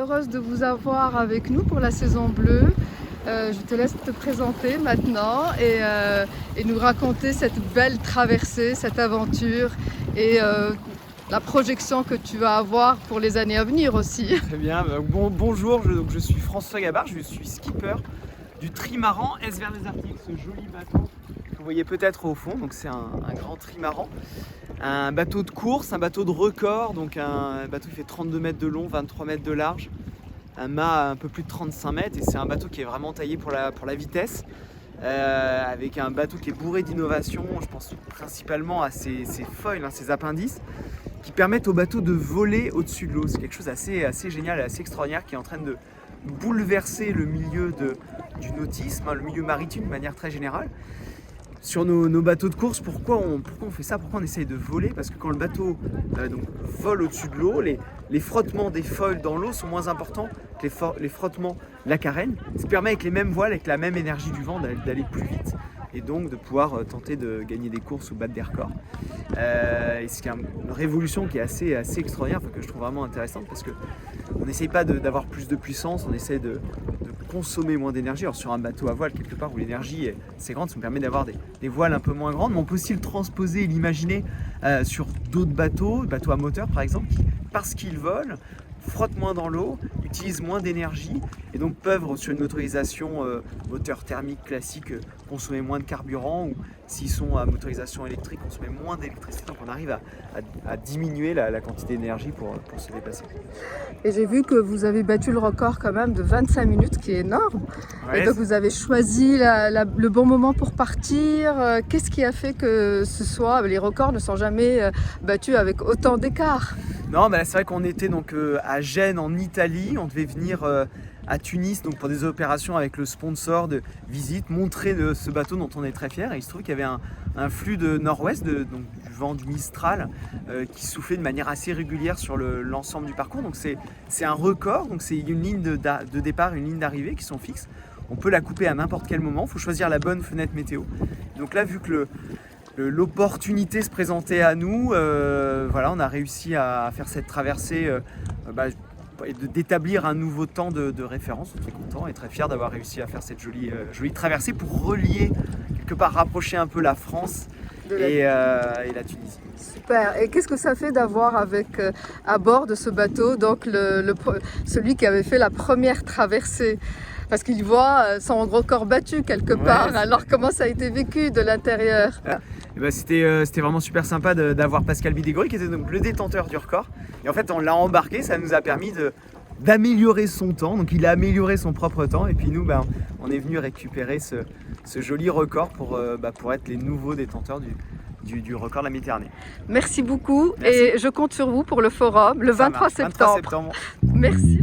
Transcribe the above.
Heureuse de vous avoir avec nous pour la saison bleue. Je te laisse te présenter maintenant et nous raconter cette belle traversée, cette aventure et la projection que tu vas avoir pour les années à venir aussi. Très bien, bonjour, je suis François Gabard, je suis skipper du trimaran S vers les Arctiques, ce joli bateau que vous voyez peut-être au fond. Donc c'est un grand trimaran, un bateau de course, un bateau de record, donc un bateau qui fait 32 mètres de long, 23 mètres de large, un mât un peu plus de 35 mètres, et c'est un bateau qui est vraiment taillé pour la vitesse, avec un bateau qui est bourré d'innovations. Je pense principalement à ces foils, ces appendices, qui permettent au bateau de voler au-dessus de l'eau. C'est quelque chose d'assez génial et assez extraordinaire qui est en train de bouleverser le milieu du nautisme, le milieu maritime de manière très générale. Sur nos bateaux de course, pourquoi on fait ça? Pourquoi on essaye de voler? Parce que quand le bateau vole au-dessus de l'eau, les frottements des foils dans l'eau sont moins importants que les frottements de la carène. Ça permet avec les mêmes voiles, avec la même énergie du vent, d'aller plus vite et donc de pouvoir tenter de gagner des courses ou battre des records. Et c'est une révolution qui est assez extraordinaire, que je trouve vraiment intéressante, parce qu'on n'essaye pas d'avoir plus de puissance, on essaie de consommer moins d'énergie. Alors sur un bateau à voile, quelque part où l'énergie est assez grande, ça nous permet d'avoir des voiles un peu moins grandes, mais on peut aussi le transposer et l'imaginer sur d'autres bateaux à moteur par exemple, qui, parce qu'ils volent, frottent moins dans l'eau, utilisent moins d'énergie et donc peuvent, sur une motorisation moteur thermique classique, consommer moins de carburant, ou s'ils sont à motorisation électrique, consommer moins d'électricité. Donc on arrive à diminuer la quantité d'énergie pour se déplacer. Et j'ai vu que vous avez battu le record quand même de 25 minutes, qui est énorme. Ouais, et donc vous avez choisi le bon moment pour partir. Qu'est-ce qui a fait que les records ne sont jamais battus avec autant d'écart? Non, mais là, c'est vrai qu'on était donc à Gênes en Italie. On devait venir à Tunis donc pour des opérations avec le sponsor de visite, montrer ce bateau dont on est très fiers. Et il se trouve qu'il y avait un flux de nord-ouest, donc du vent du Mistral, qui soufflait de manière assez régulière sur l'ensemble du parcours. Donc c'est un record. Donc c'est une ligne de départ, une ligne d'arrivée qui sont fixes. On peut la couper à n'importe quel moment. Il faut choisir la bonne fenêtre météo. Donc là, vu que l'opportunité se présentait à nous, on a réussi à faire cette traversée et d'établir un nouveau temps de référence. On est très content et très fier d'avoir réussi à faire cette jolie traversée pour relier, quelque part rapprocher un peu la France et la Tunisie. Super. Et qu'est-ce que ça fait d'avoir à bord de ce bateau donc celui qui avait fait la première traversée? Parce qu'il voit son record battu quelque part. Alors comment ça a été vécu de l'intérieur? C'était vraiment super sympa d'avoir Pascal Bidégory, qui était donc le détenteur du record. Et en fait, on l'a embarqué, ça nous a permis d'améliorer son temps. Donc il a amélioré son propre temps. Et puis nous, on est venu récupérer ce joli record pour être les nouveaux détenteurs du record de la Méditerranée. Merci beaucoup. Merci. Et je compte sur vous pour le forum le 23 septembre. septembre. Merci.